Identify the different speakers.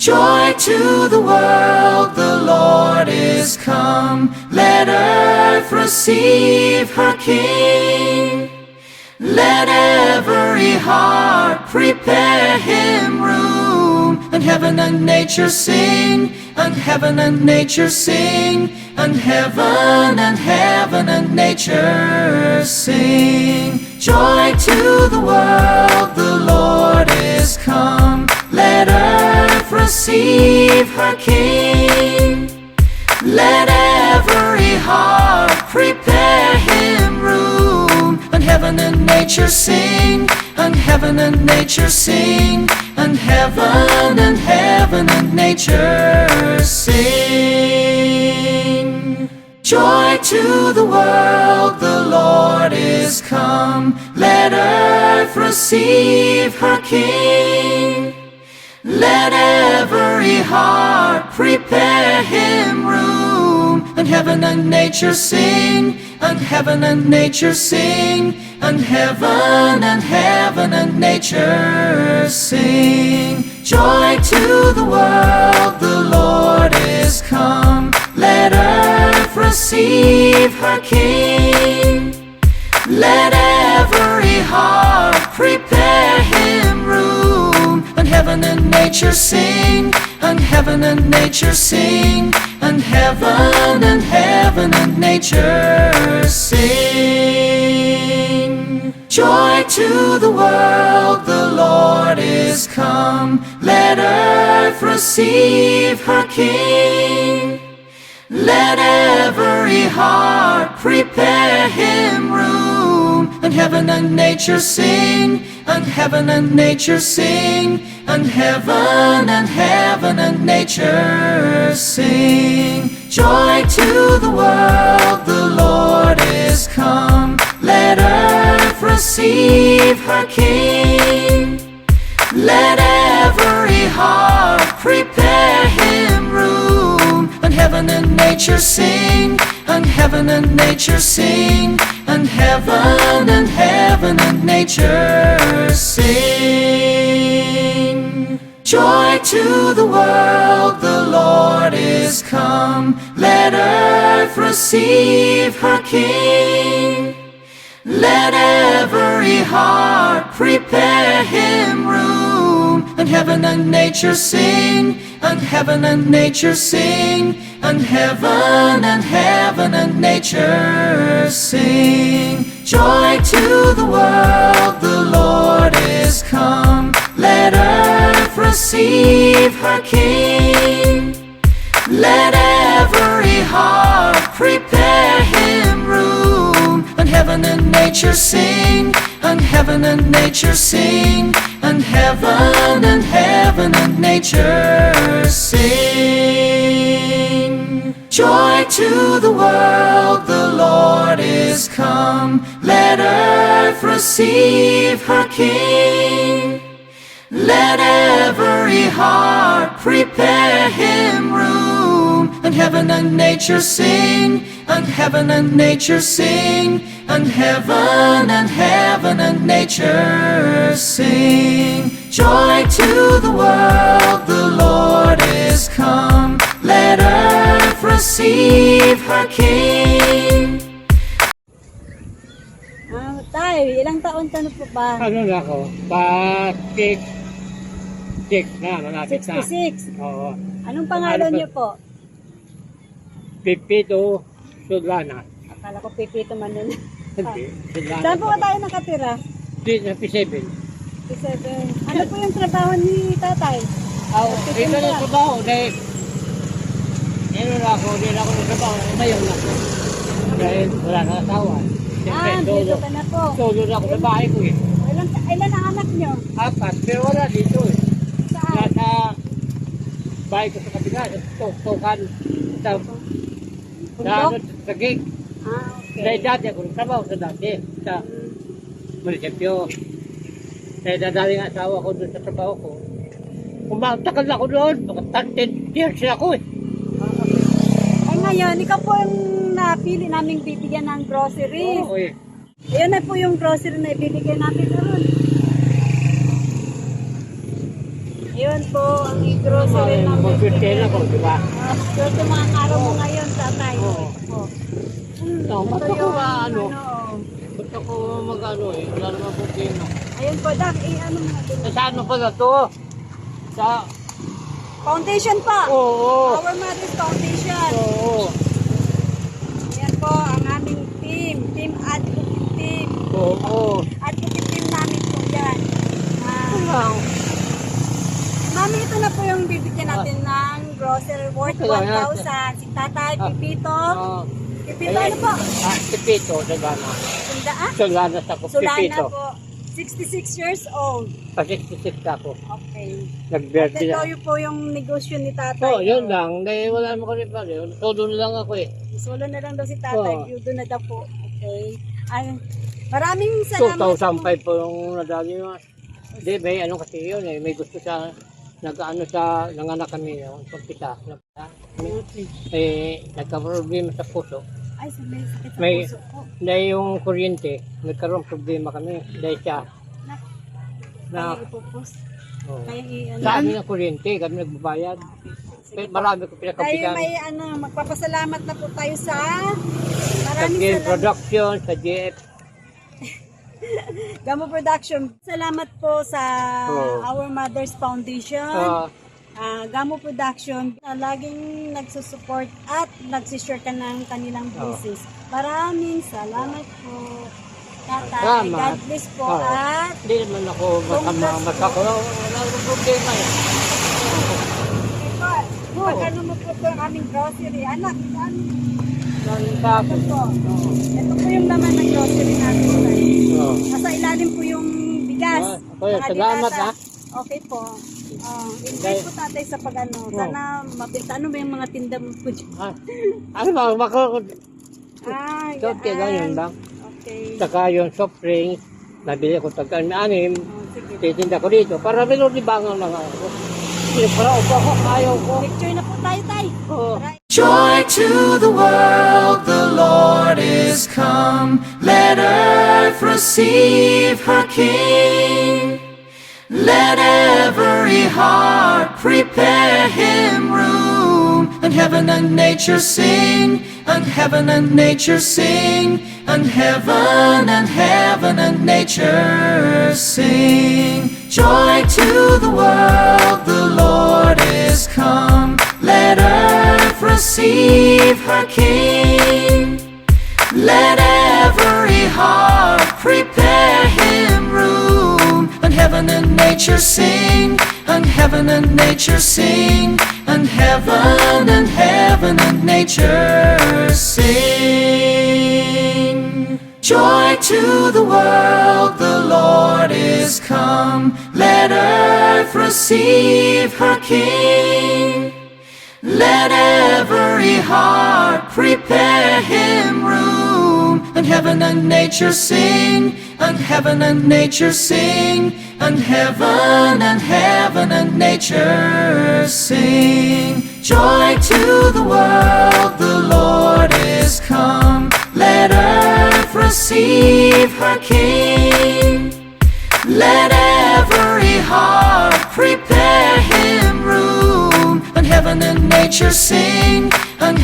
Speaker 1: Joy to the world, the Lord is come. Let earth receive her King. Let every heart prepare him room. And heaven and nature sing, and heaven and nature sing, and heaven and nature sing. Joy to the world, the Lord is come. Let earth receive her King. Let every heart prepare him room. And heaven and nature sing, and heaven and nature sing, and heaven and nature sing. Joy to the world, the Lord is come. Let earth receive her King. Let every heart prepare him room. And heaven and nature sing, and heaven and nature sing, and heaven and nature sing. Joy to the world, the Lord is come. Let earth receive her King. Let every heart prepare him room. And heaven and nature sing, and heaven and nature sing, and heaven and nature sing. Joy to the world, the Lord is come. Let earth receive her King. Let every heart prepare him room. And heaven and nature sing, and heaven and nature sing, and heaven and nature sing. Joy to the world, the Lord is come. Let earth receive her King. Let every heart prepare him room. And heaven and nature sing, and heaven and nature sing, and heaven and nature sing. Joy to the world, the Lord is come. Let earth receive her King. Let every heart prepare him room. And heaven and nature sing, and heaven and nature sing, and heaven and nature sing. Joy to the world, the Lord is come. Let earth receive her King. Let every heart prepare him room. And heaven and nature sing, and heaven and nature sing, and heaven and nature sing. Joy to the world, the Lord is come. Let earth receive her King. Let every heart prepare him room. And heaven and nature sing, and heaven and nature sing, and heaven and nature sing. Joy to the world, the Lord is come. Let earth receive her King.
Speaker 2: Tay, ilang taon ka na po ba?
Speaker 3: Ano na ako? Six na, malapit na.
Speaker 2: 66.
Speaker 3: Oo.
Speaker 2: Anong pangalan niyo po?
Speaker 3: Pipito Sudlana.
Speaker 2: Akala ko Pipito man nun.
Speaker 3: Hindi, Sudlana.
Speaker 2: Saan po ba tayo nakatira?
Speaker 3: Dito sa P7.
Speaker 2: P7. Ano po yung trabaho ni tatay?
Speaker 3: Dito na trabaho dahil ano na ako, hindi na ako nagtrabaho. Umayaw na ako. Dahil wala na asawa.
Speaker 2: Dito ka na po.
Speaker 3: Solo na ako sa bahay ko eh.
Speaker 2: Ilan ang anak niyo?
Speaker 3: 4, pero wala dito eh.
Speaker 2: Saan?
Speaker 3: Nasa bahay ko sa kabila, sa Tukan. Sa gig.
Speaker 2: Okay.
Speaker 3: Dahil dati ako nagtrabaho sa dati. Sa munisipyo. Dahil dadali nga asawa ko doon sa trabaho ko. Umatakal ako doon. Mga 10 years na ako eh.
Speaker 2: Ay ngayon, ikaw po yung napili naming bibigyan ng groceries.
Speaker 3: Oo eh.
Speaker 2: Ayan na po yung grocery na ibibigay natin doon. Ayun po, ang grocery
Speaker 3: swerte na ko, di ba?
Speaker 2: Swerte mga araw mo ngayon, tatay.
Speaker 3: Oo.
Speaker 2: Oh.
Speaker 3: No, ba't
Speaker 2: Ito
Speaker 3: ako
Speaker 2: yung,
Speaker 3: ano? Ba't ako mag-ano eh? Wala naman problema.
Speaker 2: Ayun po, Dak, ano mo na din.
Speaker 3: Sa ano pala to? Sa...
Speaker 2: Foundation pa.
Speaker 3: Oo.
Speaker 2: Our Mother's Foundation.
Speaker 3: Oo.
Speaker 2: Ayan po, ang aming team advocate team.
Speaker 3: Oo.
Speaker 2: Advocate team namin po yan.
Speaker 3: Lang.
Speaker 2: Mami, ito na po yung bibigyan natin ng grocery worth
Speaker 3: Okay lang yan.
Speaker 2: 1,000. Si Tatay, Pipito.
Speaker 3: Ah.
Speaker 2: Pipito, ano po?
Speaker 3: Pipito, Solana.
Speaker 2: Sundaan?
Speaker 3: Solana sa ko,
Speaker 2: Solana
Speaker 3: Pipito.
Speaker 2: po. 66 years old.
Speaker 3: Pasisisip ako.
Speaker 2: Okay. At
Speaker 3: Nag-birthday
Speaker 2: ito
Speaker 3: na.
Speaker 2: yung po yung negosyo ni Tatay.
Speaker 3: Oo, yun lang. Dahil wala naman kami pala. Todo lang ako eh.
Speaker 2: Solo na lang daw si Tatay.
Speaker 3: Oo.
Speaker 2: Yudo na daw po. Okay. Ay, maraming salamat
Speaker 3: 2005 po yung nadali mo. Hindi, may ano kasi yun eh. May gusto sa nag-ano sa nanganak kami yung pagpita. Nagka-problema sa puso.
Speaker 2: Ay, may sakit sa
Speaker 3: May-
Speaker 2: puso ko.
Speaker 3: Dahil yung kuryente, nagkaroon problema kami. Dahil siya.
Speaker 2: Kaya
Speaker 3: Na,
Speaker 2: ipupos.
Speaker 3: oh.
Speaker 2: Kaya i-ano.
Speaker 3: Sa amin ang kuryente, kami nagbabayad.
Speaker 2: Sige po.
Speaker 3: Marami ko
Speaker 2: Tayo
Speaker 3: pinakapitan.
Speaker 2: may ano, magpapasalamat na po tayo sa
Speaker 3: Sa
Speaker 2: maraming
Speaker 3: GM
Speaker 2: salamat.
Speaker 3: Production, sa GF.
Speaker 2: Gamo Production. Salamat po sa
Speaker 3: Oo.
Speaker 2: Our Mother's Foundation. Gamo Production na laging nagsusupport at nagsishare ka ng kanilang
Speaker 3: Oo.
Speaker 2: business. Maraming salamat po. Tatay,
Speaker 3: Salamat.
Speaker 2: God bless po
Speaker 3: Oo.
Speaker 2: at
Speaker 3: Hindi naman ako masama. Wala akong problema eh.
Speaker 2: pag ano mo po ito ang aming grocery. Anak,
Speaker 3: Sa
Speaker 2: ito po. Ito po yung laman ng grocery natin. Tay.
Speaker 3: Oo.
Speaker 2: Nasa ilalim po yung bigas.
Speaker 3: Okay,
Speaker 2: mga
Speaker 3: salamat,
Speaker 2: dilata.
Speaker 3: ha.
Speaker 2: Okay po. Invite po tatay sa pag-ano. Sana mabita. Ano ba yung mga tinda mo po dyan?
Speaker 3: Ano ba,
Speaker 2: Ah,
Speaker 3: lang yun lang.
Speaker 2: Okay.
Speaker 3: Saka yung soft drinks, nabili ko tag-anim,
Speaker 2: Sige.
Speaker 3: titinda ko dito. Para meron libangan lang ako. Para upo ako, ayaw ko.
Speaker 2: Picture na po tayo, tay.
Speaker 3: Oo.
Speaker 1: Joy to the world, the Lord is come. Let earth receive her King. Let every heart prepare him room. And heaven and nature sing, and heaven and nature sing, and heaven and nature sing. Joy to the world, the Lord is come. Let earth receive her King. Let every heart prepare him room. And heaven and nature sing, and heaven and nature sing, and heaven and nature sing. Joy to the world, the Lord is come. Let earth receive her King. Let every heart prepare him room. And heaven and nature sing, and heaven and nature sing, and heaven and nature sing. Joy to the world, the Lord is come. Let earth receive her King. Let every heart prepare him room. And heaven and nature sing, and